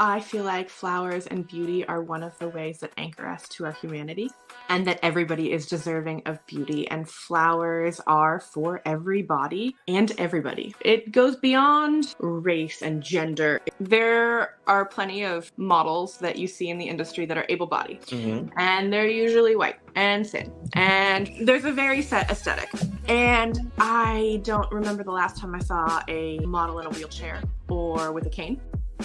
I feel like flowers and beauty are one of the ways that anchor us to our humanity, and that everybody is deserving of beauty, and flowers are for everybody and everybody. It goes beyond race and gender. There are plenty of models that you see in the industry that are able-bodied, Hmm. and they're usually white and thin, and there's a very set aesthetic. And I don't remember the last time I saw a model in a wheelchair or with a cane.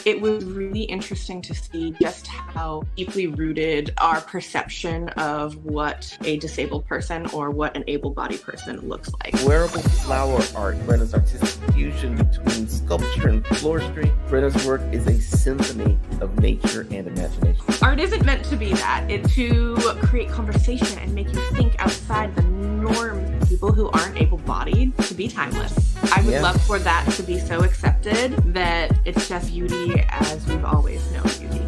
It was really interesting to see just how deeply rooted our perception of what a disabled person or what an able-bodied person looks like. Wearable flower art, Brenna's artistic fusion between sculpture and floristry. Brenna's work is a symphony of nature and imagination. Art isn't meant to be that. It's to create conversation and make you think outside the norms. People who aren't able-bodied to be timeless. I would love for that to be so accepted that it's just beauty as we've always known beauty.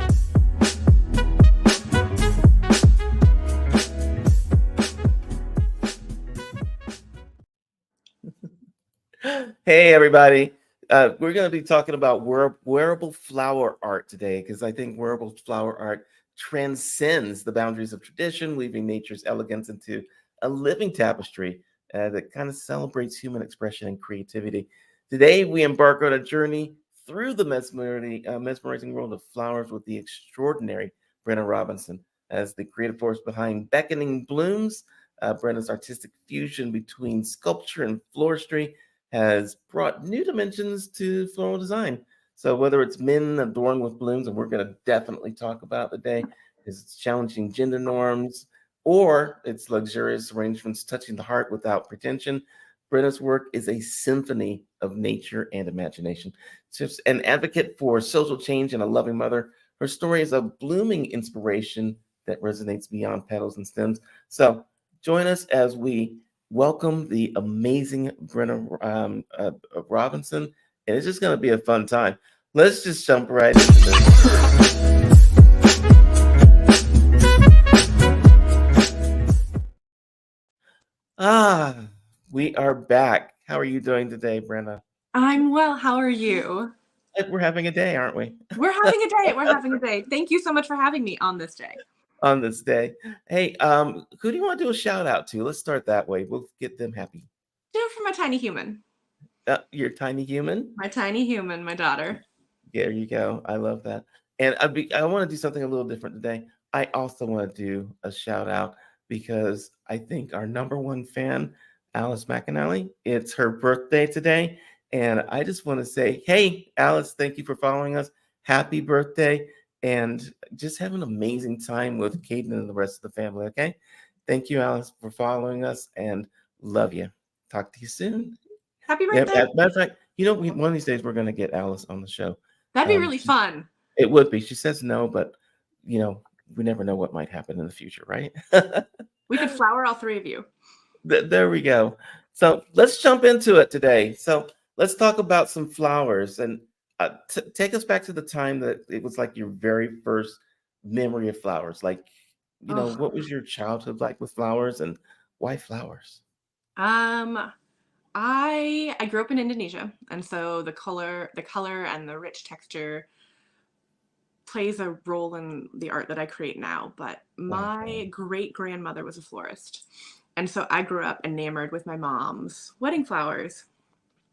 Hey, everybody. We're going to be talking about wearable flower art today because I think wearable flower art transcends the boundaries of tradition, weaving nature's elegance into a living tapestry that kind of celebrates human expression and creativity. Today, we embark on a journey through the mesmerizing world of flowers with the extraordinary Brenna Robinson as the creative force behind Beckoning Blooms. Brenna's artistic fusion between sculpture and floristry has brought new dimensions to floral design. So whether it's men adorned with blooms, and we're going to definitely talk about today, is it's challenging gender norms, or it's luxurious arrangements touching the heart without pretension. Brenna's work is a symphony of nature and imagination. She's an advocate for social change and a loving mother. Her story is a blooming inspiration that resonates beyond petals and stems. So join us as we welcome the amazing Brenna Robinson, and it's just going to be a fun time. Let's just jump right into this. We are back. How are you doing today, Brenna? I'm well. How are you? We're having a day, aren't we? We're having a day. We're having a day. Thank you so much for having me on this day. On this day. Hey, who do you want to do a shout out to? Let's start that way. We'll get them happy. Do it for my tiny human. Your tiny human? My tiny human, my daughter. There you go. I love that. And I want to do something a little different today. I also want to do a shout out because I think our number one fan, Alice McAnally, it's her birthday today. And I just want to say, hey, Alice, thank you for following us. Happy birthday. And just have an amazing time with Caden and the rest of the family. Okay. Thank you, Alice, for following us and love you. Talk to you soon. Happy Yeah, birthday. as a matter of fact, one of these days we're going to get Alice on the show. That'd be really fun. It would be. She says no, but we never know what might happen in the future, right? We could flower all three of you. There we go. So let's jump into it today. So let's talk about some flowers and take us back to the time that it was like your very first memory of flowers. Like, what was your childhood like with flowers and why flowers? I grew up in Indonesia, and so the color and the rich texture plays a role in the art that I create now. But my great grandmother was a florist, and so I grew up enamored with my mom's wedding flowers,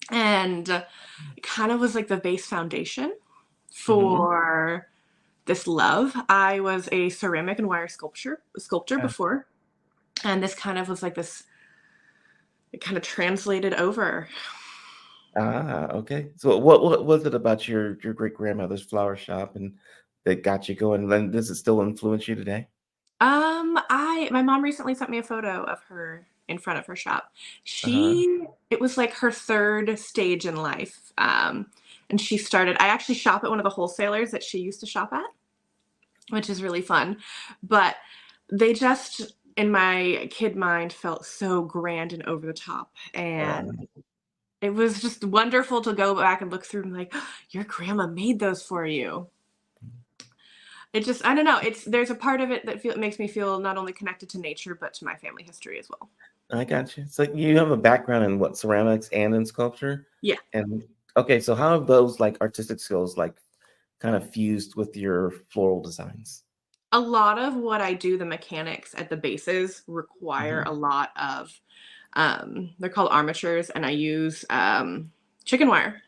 and it kind of was like the base foundation for this love. I was a ceramic and wire sculptor before, and this kind of was like this. It kind of translated over. Okay. So what was it about your great grandmother's flower shop and that got you going? And then does it still influence you today? My mom recently sent me a photo of her in front of her shop. Uh-huh. It was like her third stage in life. And I actually shop at one of the wholesalers that she used to shop at, which is really fun. But they just, in my kid mind, felt so grand and over the top. And it was just wonderful to go back and look through and like, oh, your grandma made those for you. I don't know. There's a part of it that makes me feel not only connected to nature, but to my family history as well. I got you. So you have a background in what, ceramics and in sculpture? Yeah. And okay, so how have those like artistic skills like kind of fused with your floral designs? A lot of what I do, the mechanics at the bases require Mhm. a lot of, they're called armatures, and I use chicken wire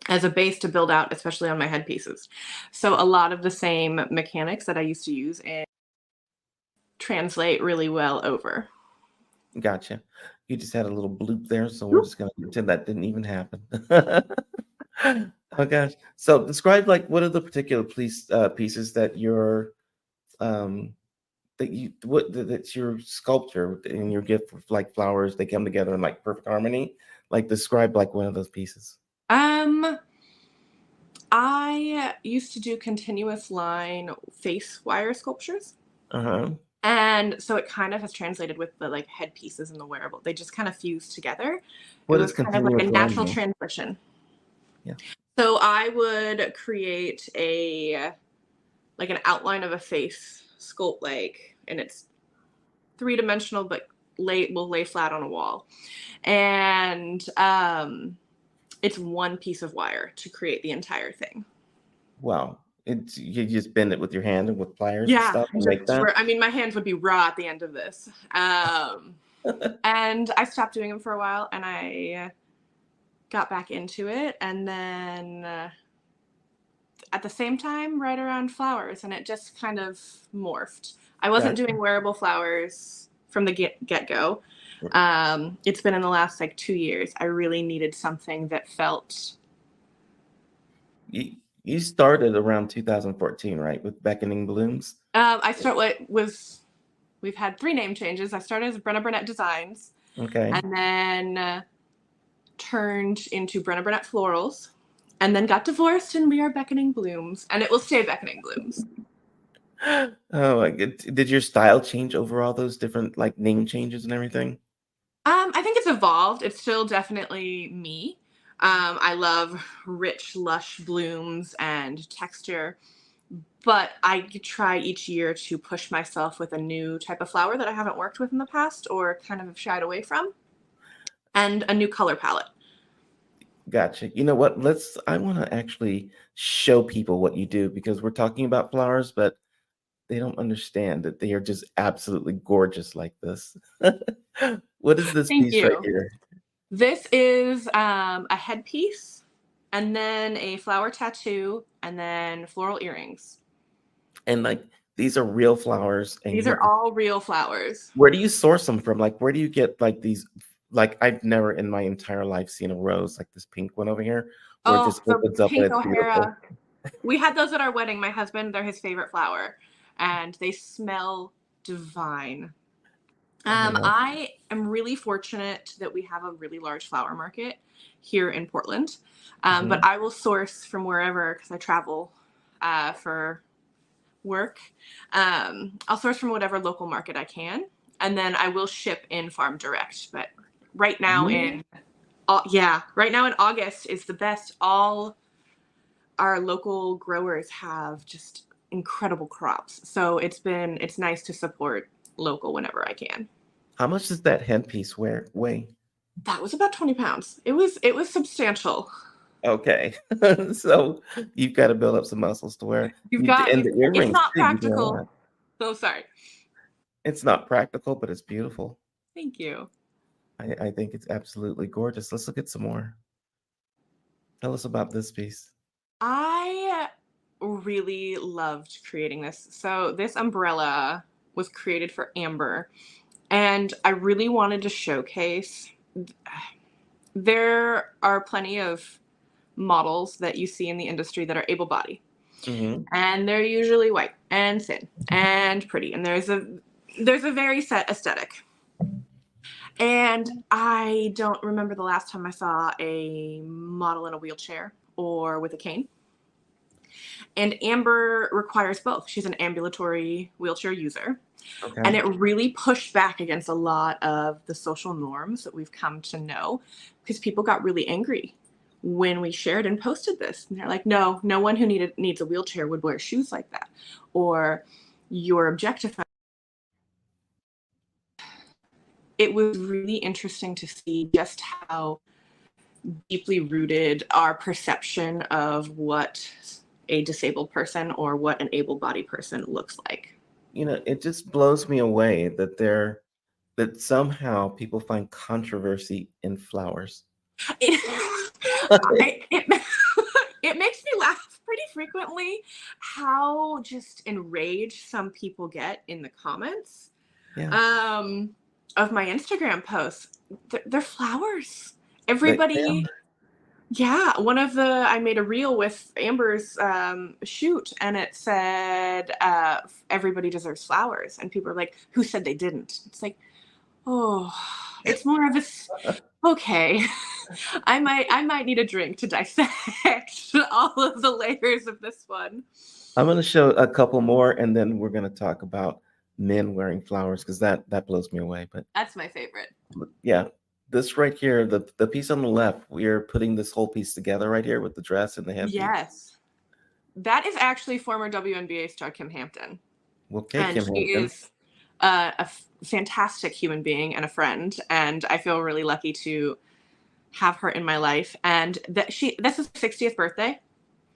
as a base to build out, especially on my headpieces. So a lot of the same mechanics that I used to use and translate really well over. Gotcha. You just had a little bloop there, so we're Oop. just gonna pretend that didn't even happen. Oh gosh. So describe like what are the particular pieces that you're um that's your sculpture and your gift of like flowers, they come together in like perfect harmony. Like describe like one of those pieces. Um, I used to do continuous line face wire sculptures. Uh-huh. And so it kind of has translated with the like headpieces and the wearable. They just kind of fused together. It What was does kind of like a continuous line natural mean? transition. Yeah. So I would create a like an outline of a face sculpt like, and it's three-dimensional but will lay flat on a wall. And it's one piece of wire to create the entire thing. Wow. It's you just bend it with your hand and with pliers and Yeah, stuff and make just that. for, I mean, my hands would be raw at the end of this. And I stopped doing them for a while, and I got back into it. And then at the same time, right around flowers, and it just kind of morphed. I wasn't Gotcha. doing wearable flowers from the get go. It's been in the last like 2 years. I really needed something that felt. You started around 2014, right, with Beckoning Blooms? I start what was We've had three name changes. I started as Brenna Designs, Okay. and then turned into Brenna Florals, and then got divorced, and we are Beckoning Blooms, and it will stay Beckoning Blooms. Oh my good. Did your style change over all those different like name changes and everything? I think it's evolved. It's still definitely me. I love rich, lush blooms and texture, but I try each year to push myself with a new type of flower that I haven't worked with in the past or kind of shied away from, and a new color palette. Gotcha. You know what? I want to actually show people what you do because we're talking about flowers, but they don't understand that they are just absolutely gorgeous like this. What is this Thank piece right you. here? This is a headpiece, and then a flower tattoo, and then floral earrings. And like these are real flowers, and These you are have to, all real flowers. where do you source them from? Like, where do you get like these? Like, I've never in my entire life seen a rose like this pink one over here, where it Oh, just the opens up and pink it's beautiful. O'Hara. We had those at our wedding. My husband, they're his favorite flower, and they smell divine. Oh my God. I am really fortunate that we have a really large flower market here in Portland, but Mhm. I will source from wherever because I travel for work. I'll source from whatever local market I can, and then I will ship in farm direct. But right now Really? in yeah, right now in August is the best. All our local growers have just incredible crops, so it's nice to support local whenever I can. How much does that headpiece weigh? That was about 20 pounds. It was substantial. Okay. So you've got to build up some muscles to wear and the It's earrings not too. You do a lot. practical. Oh, sorry. It's not practical, but it's beautiful. Thank you. I think it's absolutely gorgeous. Let's look at some more. Tell us about this piece. I really loved creating this. So this umbrella was created for Amber, and I really wanted to showcase. There are plenty of models that you see in the industry that are able-bodied, Hmm. and they're usually white and thin and pretty, and there's a very set aesthetic. And I don't remember the last time I saw a model in a wheelchair or with a cane. And Amber requires both. She's an ambulatory wheelchair user. And Okay. it really pushed back against a lot of the social norms that we've come to know, because people got really angry when we shared and posted this. And they're like, no, no one who needs a wheelchair would wear shoes like that. Or you're objectifying. It was really interesting to see just how deeply rooted our perception of what a disabled person or what an able-bodied person looks like. You know, it just blows me away that that somehow people find controversy in flowers. It, it, it makes me laugh pretty frequently how just enraged some people get in the comments Yeah, um, of my Instagram posts. They're flowers. they Everybody, yeah. I made a reel with Amber's shoot, and it said, everybody deserves flowers. And people are like, who said they didn't? It's like, oh, it's more of a, okay. I might need a drink to dissect all of the layers of this one. I'm going to show a couple more, and then we're going to talk about men wearing flowers because that blows me away. But That's my favorite. yeah, this right here, the piece on the left, we're putting this whole piece together right here with the dress and the headpiece. Yes. That is actually former WNBA star Kim Hampton. Okay, And Kim she Hampton. is fantastic human being and a friend. And I feel really lucky to have her in my life. And this is 60th birthday.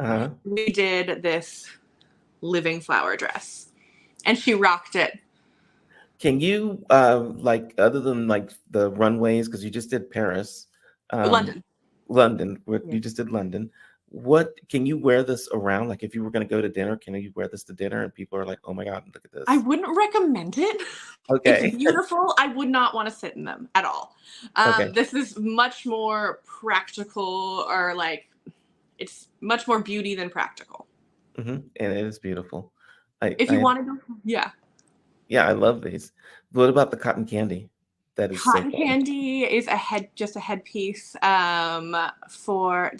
Uh-huh. We did this living flower dress. And she rocked it. Can you like other than like the runways, because you just did Paris, um, London. London, Yeah. you just did London. What can you wear this around? Like if you were going to go to dinner, can you wear this to dinner and people are like, "Oh my God, look at I this." wouldn't recommend it. It's Okay. beautiful. I would not want to sit in them at all. Okay. This is much more practical, or like, it's much more beauty than practical. And it is beautiful. If you I want to go, yeah. yeah, I love these. What about the cotton candy? That is so Cotton fun. candy is just a headpiece for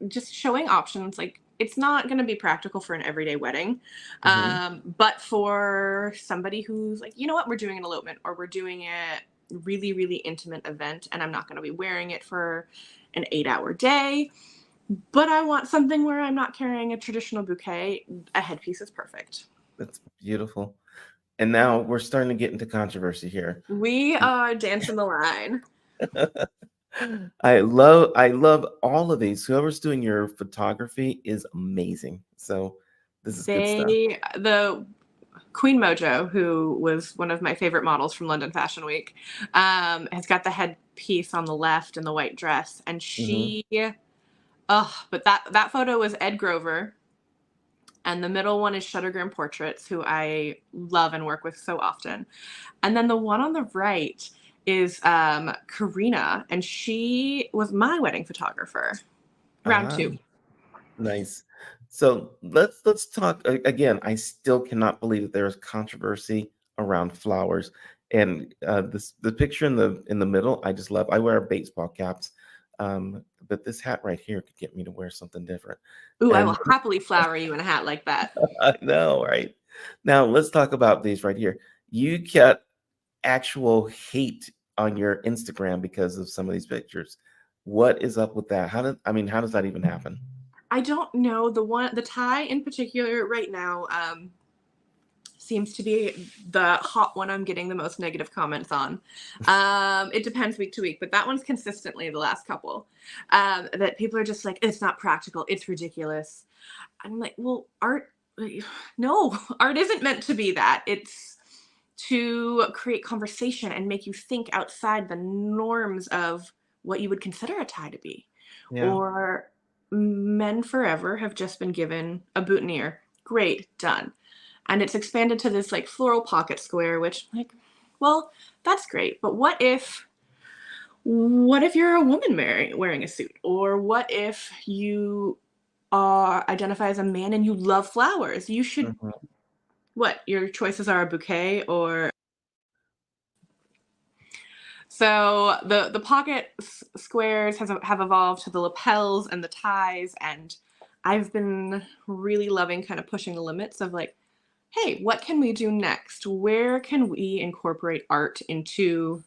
just showing options. Like, it's not going to be practical for an everyday wedding, Hmm. but for somebody who's like, you know what, we're doing an elopement or we're doing a really, really intimate event, and I'm not going to be wearing it for an 8-hour day, but I want something where I'm not carrying a traditional bouquet. A headpiece is perfect. That's beautiful. And now we're starting to get into controversy here. We are dancing the line. I love all of these. Whoever's doing your photography is amazing. So this is good stuff. The Queen Mojo, who was one of my favorite models from London Fashion Week, has got the headpiece on the left in the white dress, and Hmm. but that photo was Ed Grover, and the middle one is Shuttergram Portraits, who I love and work with so often, and then the one on the right is Karina, and she was my wedding photographer. Round Ah, two. nice. So let's talk again. I still cannot believe that there is controversy around flowers. And the picture in the middle, I just love. I wear baseball caps, but this hat right here could get me to wear something different. Ooh, I And will happily flower you in a hat like that. I know, right? Now let's talk about these right here. You get actual hate on your Instagram because of some of these pictures. What is up with that? How does that even happen? I don't know. The tie in particular right now seems to be the hot one I'm getting the most negative comments on. It depends week to week, but that one's consistently the last couple. That people are just like, it's not practical, it's ridiculous. I'm like, well, art, no, art isn't meant to be that. It's to create conversation and make you think outside the norms of what you would consider a tie to be. Yeah. Or men forever have just been given a boutonniere. Great, done. And it's expanded to this like floral pocket square, which, like, well, that's great. But what if you're a woman wearing a suit? Or what if you are identify as a man and you love flowers? You should, Mhm. what, your choices are a bouquet or. So the pocket squares have evolved to the lapels and the ties, and I've been really loving kind of pushing the limits of like, hey, what can we do next? Where can we incorporate art into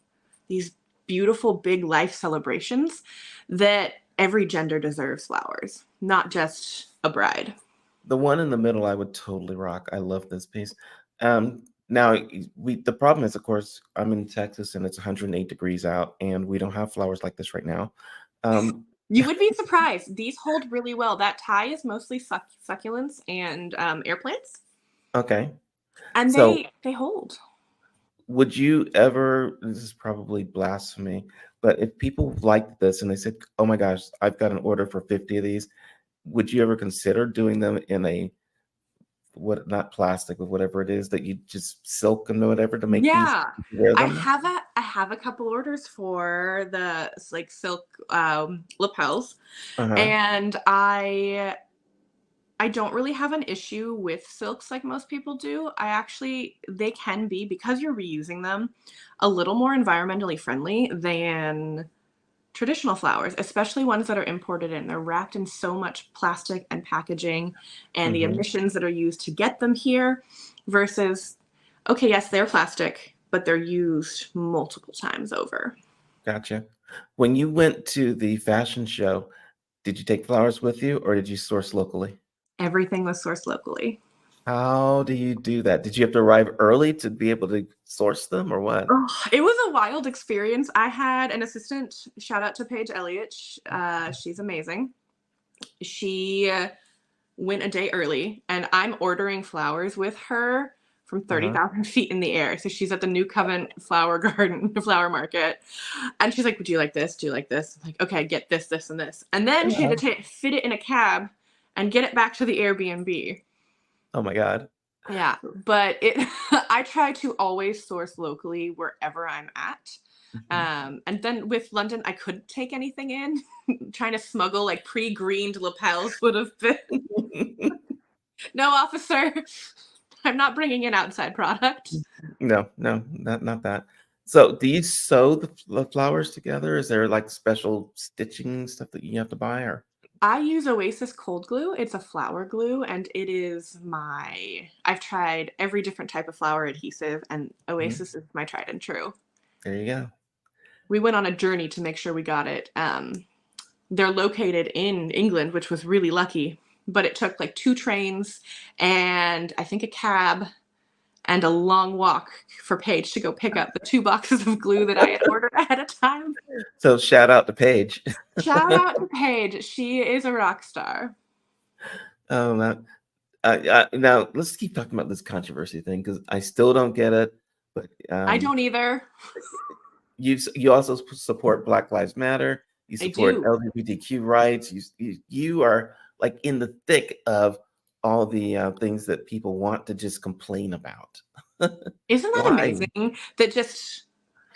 these beautiful big life celebrations that every gender deserves flowers, not just a bride? The one in the middle, I would totally rock. I love this piece. Now the problem is, of course, I'm in Texas and it's 108 degrees out, and we don't have flowers like this right now. You would be surprised. These hold really well. That Thai is mostly succulents and air plants, Okay. and So they hold. would you ever, this is probably blasphemy, but if people liked this and they said, oh my gosh, I've got an order for 50 of these, would you ever consider doing them in a, what, not plastic, but whatever it is that you just silk and whatever to make these, Yeah, wear them? I have a couple orders for the like silk lapels, Uh-huh. and I don't really have an issue with silks like most people do. They can be, because you're reusing them, a little more environmentally friendly than traditional flowers, especially ones that are imported in. They're wrapped in so much plastic and packaging and the Hmm. emissions that are used to get them here versus, okay, yes, they're plastic, but they're used multiple times over. Gotcha. When you went to the fashion show, did you take flowers with you or did you source locally? Everything was sourced locally. How do you do that? Did you have to arrive early to be able to source them or what? Oh, it was a wild experience. I had an assistant, shout out to Paige Elliott. She's amazing. She went a day early, and I'm ordering flowers with her from Uh-huh. 30,000 feet in the air. So she's at the New Covent Flower Garden, flower market. And she's like, do you like this? Do you like this? I'm like, okay, get this, this, and this. And then she had to fit it in a cab and get it back to the Airbnb. Oh my God. Yeah, but it I try to always source locally wherever I'm at. Mhm. And then with London, I couldn't take anything in. Trying to smuggle like pre-greened lapels would have been no, officer. I'm not bringing in outside product. No, no, not that. So, do you sew the flowers together? Is there like special stitching stuff that you have to buy, or? I use Oasis cold glue. It's a flower glue, and I've tried every different type of flower adhesive, and Mhm. Oasis is my tried and true. There you go. We went on a journey to make sure we got it. They're located in England, which was really lucky, but it took like 2 trains and I think a cab and a long walk for Paige to go pick up the 2 boxes of glue that I had ordered ahead of time. So, shout out to Paige. Shout out to Paige. She is a rock star. Oh, that, now let's keep talking about this controversy thing because I still don't get it. But I don't either. you also support Black Lives Matter. You I support do. LGBTQ rights. You are like in the thick of all the things that people want to just complain about. Isn't that Why? amazing that just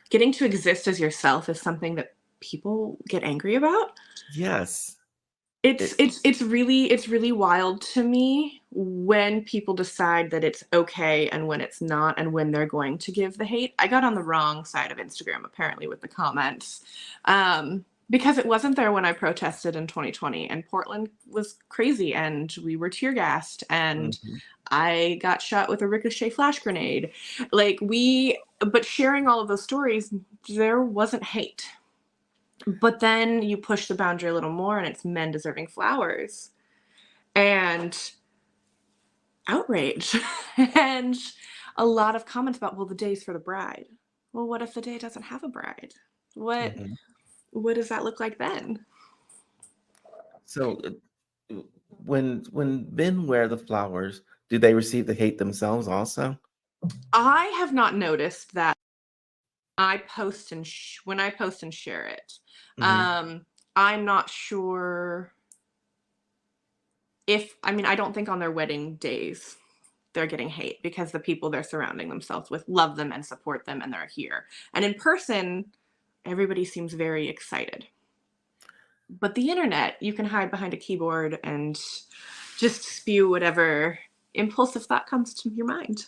getting to exist as yourself is something that people get angry about? Yes. It's It, it's it's really wild to me when people decide that it's okay and when it's not and when they're going to give the hate. I got on the wrong side of Instagram apparently with the comments. Because it wasn't there when I protested in 2020 and Portland was crazy and we were tear gassed and mhm. I got shot with a ricochet flash grenade. But sharing all of those stories, there wasn't hate. But then you push the boundary a little more and it's men deserving flowers and outrage and a lot of comments about, well, the day's for the bride. Well, what if the day doesn't have a bride? What Mhm. what does that look like then? So when men wear the flowers, do they receive the hate themselves also? I have not noticed that. When I post and share it. Hmm. Um, I'm not sure if I mean I don't think on their wedding days they're getting hate because the people they're surrounding themselves with love them and support them and they're here. And in person, everybody seems very excited. But the internet, you can hide behind a keyboard and just spew whatever impulsive thought comes to your mind.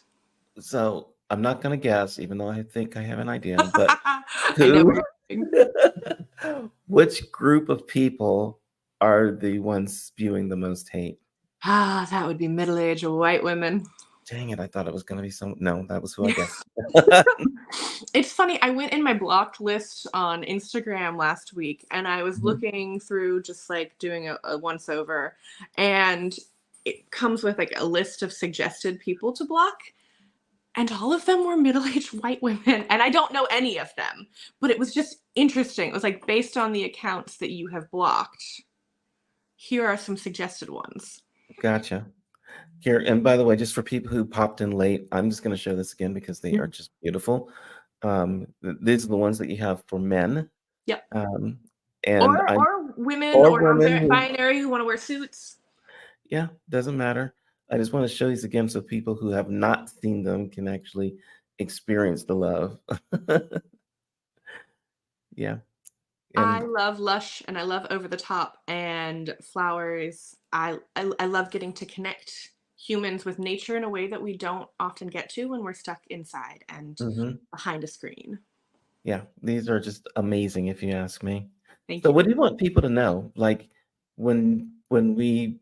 So I'm not going to guess, even though I think I have an idea, but I know who, where you're going. which group of people are the ones spewing the most hate? Ah, that would be middle-aged white women. Dang it, I thought it was going to be some. No, that was who I guessed. It's funny, I went in my blocked list on Instagram last week and I was Mhm. looking through just like doing a once over and it comes with like a list of suggested people to block. And all of them were middle-aged white women, and I don't know any of them, but it was just interesting. It was like, based on the accounts that you have blocked, here are some suggested ones. Gotcha. Here, and by the way, just for people who popped in late, I'm just going to show this again because they are just beautiful. These are the ones that you have for men, Yep. um, and Or I or women or or women who, non-binary who wanna wear suits. yeah, doesn't matter. I just want to show these again so people who have not seen them can actually experience the love. Yeah, I and love lush and I love over the top and flowers. I love getting to connect humans with nature in a way that we don't often get to when we're stuck inside and mhm. behind a screen. Yeah, these are just amazing if you ask me. Thank So you. what do you want people to know? Like when we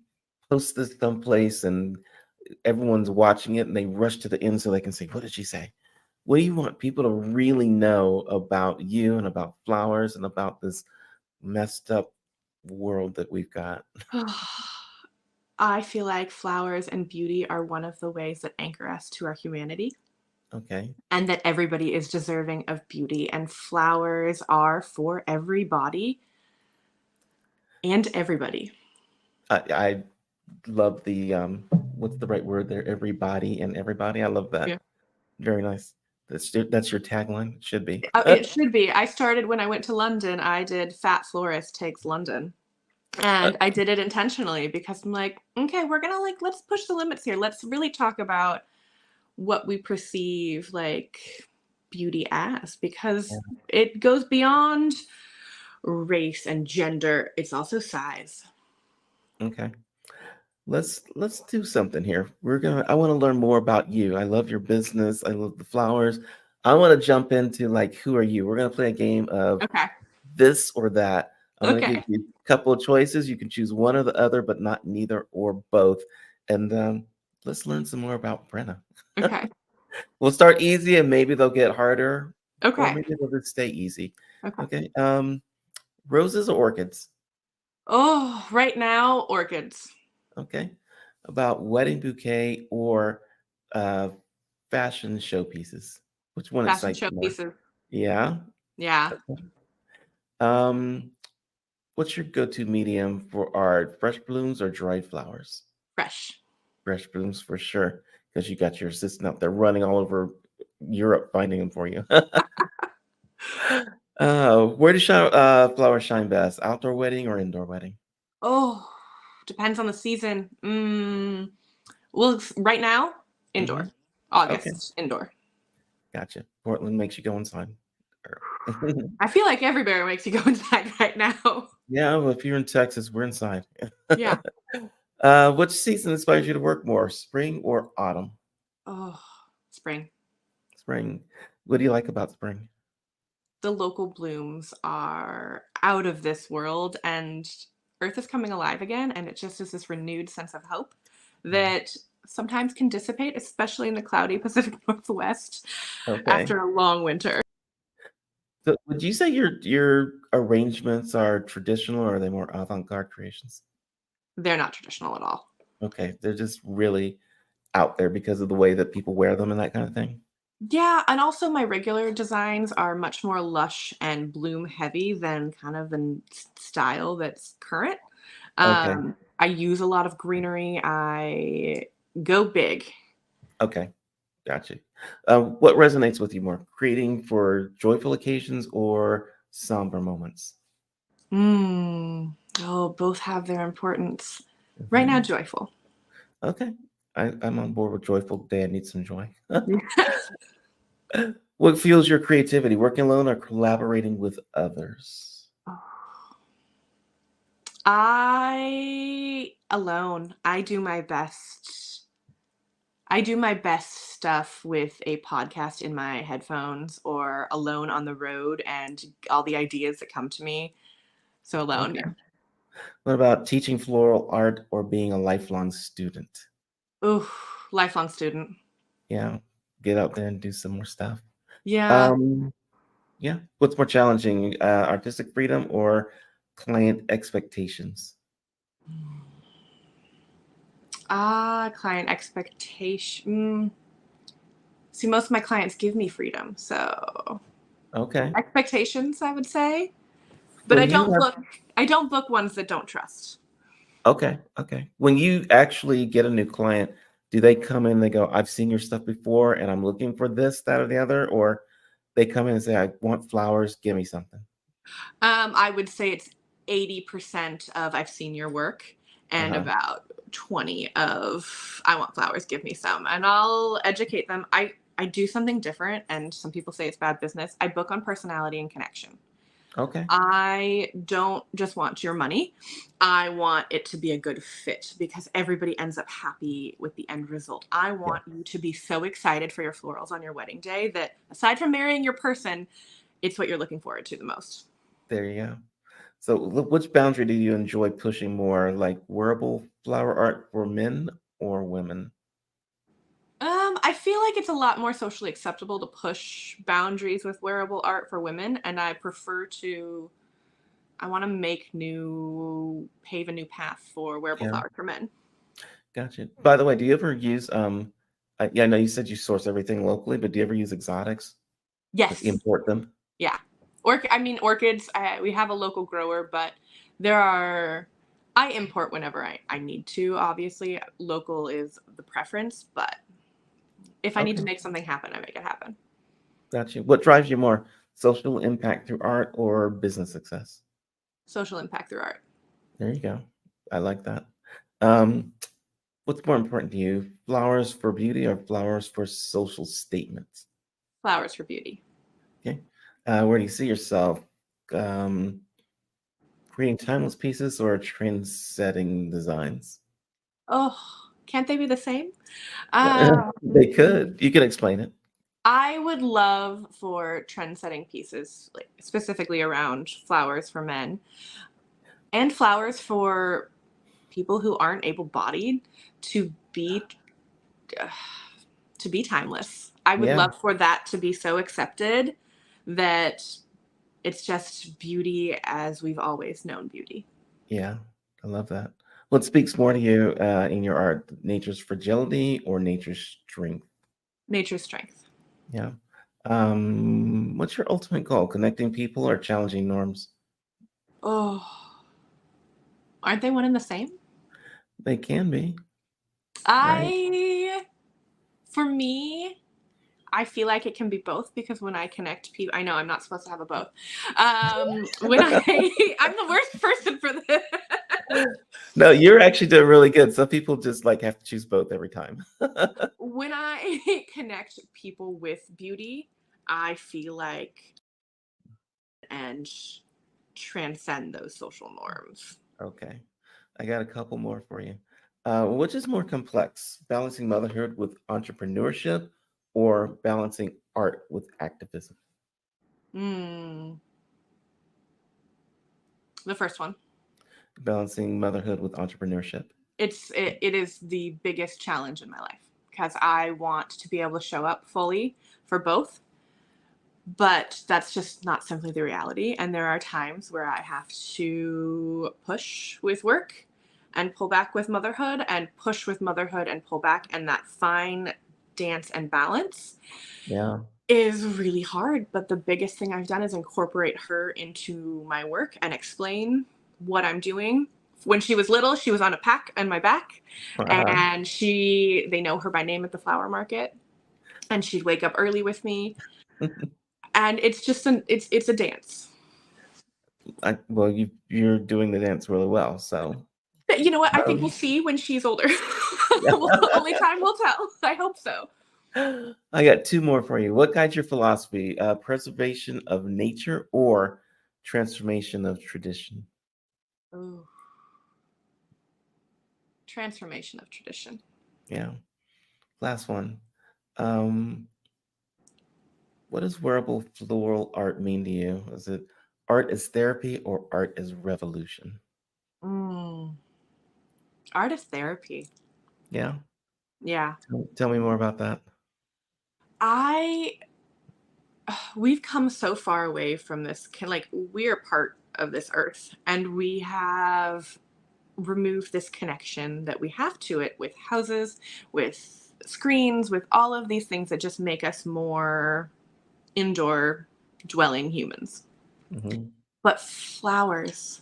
post this someplace and everyone's watching it and they rush to the end so they can say, what did she say? What do you want people to really know about you and about flowers and about this messed up world that we've got? I feel like flowers and beauty are one of the ways that anchor us to our humanity, Okay. and that everybody is deserving of beauty, and flowers are for everybody and everybody. I love the what's the right word there? Everybody and everybody. I love that. Yeah. Very nice. That's your tagline. It should be. It should be. I started when I went to London. I did Fat Florist Takes London. And I did it intentionally because I'm like, okay, we're gonna like let's push the limits here. Let's really talk about what we perceive like beauty as, Yeah, because it goes beyond race and gender. It's also size. okay. Let's do something here. I want to learn more about you. I love your business. I love the flowers. I want to jump into like who are you? We're gonna play a game of Okay. this or that. I'm gonna give Okay. you a couple of choices. You can choose one or the other, but not neither or both. And let's learn some more about Brenna. Okay. We'll start easy and maybe they'll get harder, or Okay. maybe they'll just stay easy. Okay. Okay. Roses or orchids? Oh, right now, orchids. Okay. About wedding bouquet or uh, fashion showpieces? Which one Fashion excites show you more? pieces. Yeah. Yeah. Okay. Um, what's your go-to medium for art? Fresh blooms or dried flowers? Fresh. Fresh blooms for sure, because you got your assistant out there running all over Europe finding them for you. Where do flowers shine best? Outdoor wedding or indoor wedding? Oh, depends on the season. Well, right now, Hmm. indoor. Okay, August, indoor. gotcha. Portland makes you go inside. I feel like everywhere makes you go inside right now. Yeah, well, if you're in Texas, we're inside. Yeah. Which season inspires you to work more, spring or autumn? Oh, spring. Spring. What do you like about spring? The local blooms are out of this world, and Earth is coming alive again. And it just is this renewed sense of hope Mm. that sometimes can dissipate, especially in the cloudy Pacific Northwest Okay. after a long winter. So would you say your arrangements are traditional or are they more avant-garde creations? They're not traditional at all. Okay, they're just really out there because of the way that people wear them and that kind of thing. Yeah, and also my regular designs are much more lush and bloom heavy than kind of the style that's current. Okay. I use a lot of greenery. I go big. Okay. Gotcha. What resonates with you more, creating for joyful occasions or somber moments? Oh, both have their importance. Right now, Mhm. joyful. Okay. I'm on board with joyful day. I need some joy. What fuels your creativity, working alone or collaborating with others? I alone. I do my best stuff with a podcast in my headphones or alone on the road and all the ideas that come to me. So alone, Okay. yeah. What about teaching floral art or being a lifelong student? Ooh, lifelong student. Yeah, get out there and do some more stuff. Yeah. Um, yeah. What's more challenging, artistic freedom or client expectations? Client expectation. See, most of my clients give me freedom, so Okay. expectations, I would say. But When you have I don't book ones that don't trust. Okay, okay. When you actually get a new client, do they come in and they go, "I've seen your stuff before and I'm looking for this, that, or the other," or they come in and say, "I want flowers, give me something." I would say it's 80% of I've seen your work and Uh-huh. about 20 of I want flowers, give me some. And I'll educate them. I do something different, and some people say it's bad business. I book on personality and connection. Okay. I don't just want your money. I want it to be a good fit because everybody ends up happy with the end result. I Yeah, want you to be so excited for your florals on your wedding day that aside from marrying your person, it's what you're looking forward to the most. there you go. So, which boundary do you enjoy pushing more, like wearable flower art for men or women? I feel like it's a lot more socially acceptable to push boundaries with wearable art for women, and I want to pave a new path for wearable Yeah, flowers for men. gotcha. By the way, do you ever use yeah, I know you said you source everything locally, but do you ever use exotics? Like Yes. import them? Yeah. I mean, orchids, we have a local grower, but there are, I import whenever I need to, obviously. Local is the preference, but if I need to Okay, make something happen, I make it happen. gotcha. What drives you more, social impact through art or business success? Social impact through art. There you go. I like that. Um, what's more important to you, flowers for beauty or flowers for social statements? Flowers for beauty. Okay. Where do you see yourself? Um, creating timeless pieces or trend-setting designs? Oh, can't they be the same? They could. You could explain it. I would love for trend-setting pieces, like specifically around flowers for men and flowers for people who aren't able-bodied to be uh, to be timeless. I would Yeah, love for that to be so accepted that it's just beauty as we've always known beauty. yeah. I love that. What speaks more to you in your art, nature's fragility or nature's strength? Nature's strength. Yeah. What's your ultimate goal? Connecting people or challenging norms? Oh, aren't they one and the same? They can be, right? I, for me, I feel like it can be both because when I connect people, I know I'm not supposed to have a both. When I'm the worst person for this. No, you're actually doing really good. Some people just like have to choose both every time. When I connect people with beauty, I feel like and transcend those social norms. Okay. I got a couple more for you. Which is more complex, balancing motherhood with entrepreneurship or balancing art with activism? Mm, the first one. Balancing motherhood with entrepreneurship. It is the biggest challenge in my life because I want to be able to show up fully for both, but that's just not simply the reality. And there are times where I have to push with work and pull back with motherhood and push with motherhood and pull back. And that fine dance and balance Yeah. is really hard. But the biggest thing I've done is incorporate her into my work and explain what I'm doing. When she was little, she was on a pack on my back, and they know her by name at the flower market. And she'd wake up early with me, and it's a dance. Well, you're doing the dance really well, so But you know what? I think we'll um, see when she's older. yeah. Only time will tell. I hope so. I got two more for you. What guides your philosophy? Preservation of nature or transformation of tradition? Ooh, transformation of tradition. Yeah. Last one. Um, what does wearable floral art mean to you? Is it art as therapy or art as revolution? Mm, art is therapy. Yeah. Yeah. Tell me more about that. I we've come so far away from this like we're part of this earth and we have removed this connection that we have to it with houses, with screens, with all of these things that just make us more indoor dwelling humans. Mhm. But flowers,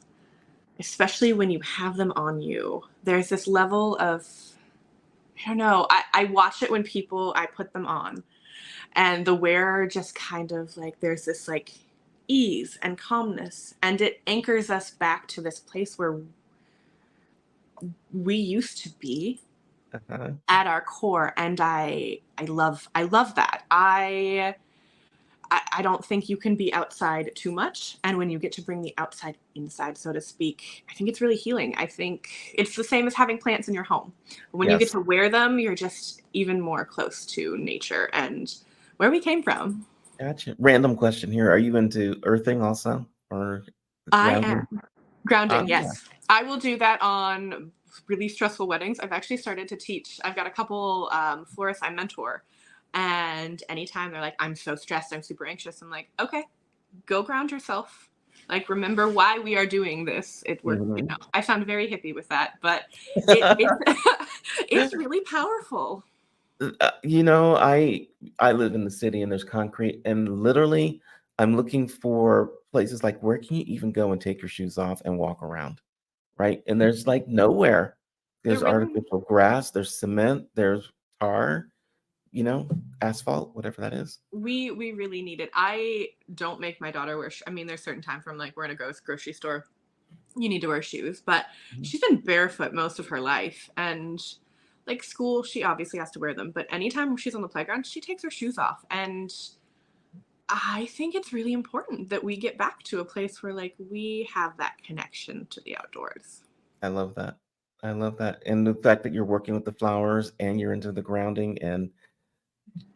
especially when you have them on you, there's this level of, I don't know, I watch it when I put them on, and the wearer just kind of like, there's this like ease and calmness, and it anchors us back to this place where we used to be Uh-huh. at our core. And I love that. I don't think you can be outside too much. And when you get to bring the outside inside, so to speak, I think it's really healing. I think it's the same as having plants in your home. When you get Yes. to wear them, you're just even more close to nature and where we came from. Gotcha. Random question here. Are you into earthing also, or I grounding? am. Grounding, Ah, yes. I will do that on really stressful weddings. I've actually started to teach. I've got a couple florists I mentor. And anytime they're like, I'm so stressed, I'm super anxious, I'm like, okay, go ground yourself. Like, remember why we are doing this. It worked, mhm. I sound very hippie with that, but it's it's really powerful. I live in the city and there's concrete, and literally I'm looking for places like, where can you even go and take your shoes off and walk around, right? And there's like nowhere. There There's really artificial grass, there's cement, there's tar, you know, asphalt, whatever that is. we really need it. I don't make my daughter wear I mean, there's certain times where I'm like, we're in a grocery store, you need to wear shoes, but Mhm. she's been barefoot most of her life. And like school, she obviously has to wear them, but anytime she's on the playground, she takes her shoes off. And I think it's really important that we get back to a place where like we have that connection to the outdoors. I love that. I love that. And the fact that you're working with the flowers and you're into the grounding and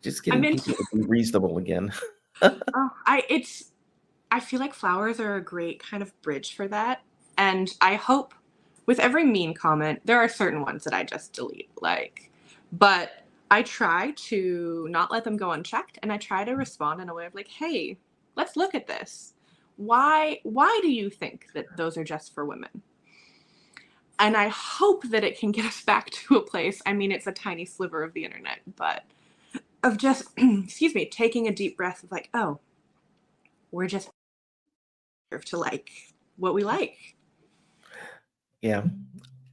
just I'm getting into people to be reasonable again. oh, I feel like flowers are a great kind of bridge for that. And I hope with every mean comment, there are certain ones that I just delete. Like, but I try to not let them go unchecked, and I try to respond in a way of like, hey, let's look at this. Why do you think that those are just for women? And I hope that it can get us back to a place. I mean, it's a tiny sliver of the internet, but of just excuse me, taking a deep breath of like, oh, we're just to like what we like. Yeah.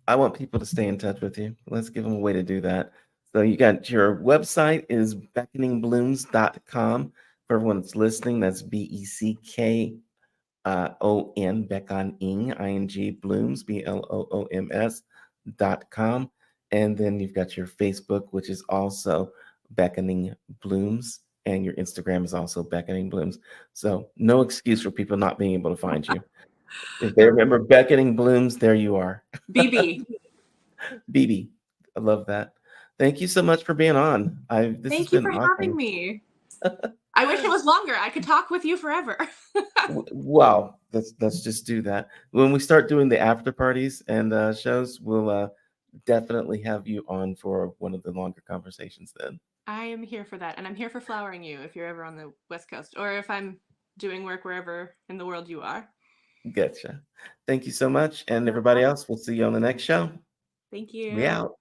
I want people to stay in touch with you. Let's give them a way to do that. So you got your website is beckoningblooms.com. For everyone that's listening, that's BECKON, Beckoning, ING, Blooms, BLOOMS.com. And then you've got your Facebook, which is also Beckoning Blooms. And your Instagram is also Beckoning Blooms. So no excuse for people not being able to find you. If they remember Beckoning Blooms, there you are. BB, BB, I love that. Thank you so much for being on. This has thank you been for having awesome. me. I wish it was longer. I could talk with you forever. Wow, let's just do that. When we start doing the after parties and shows, we'll definitely have you on for one of the longer conversations then. I am here for that. And I'm here for flowering you if you're ever on the West Coast or if I'm doing work wherever in the world you are. Gotcha. Thank you so much. And No everybody problem. else, we'll see you on the next show. Thank We you. out.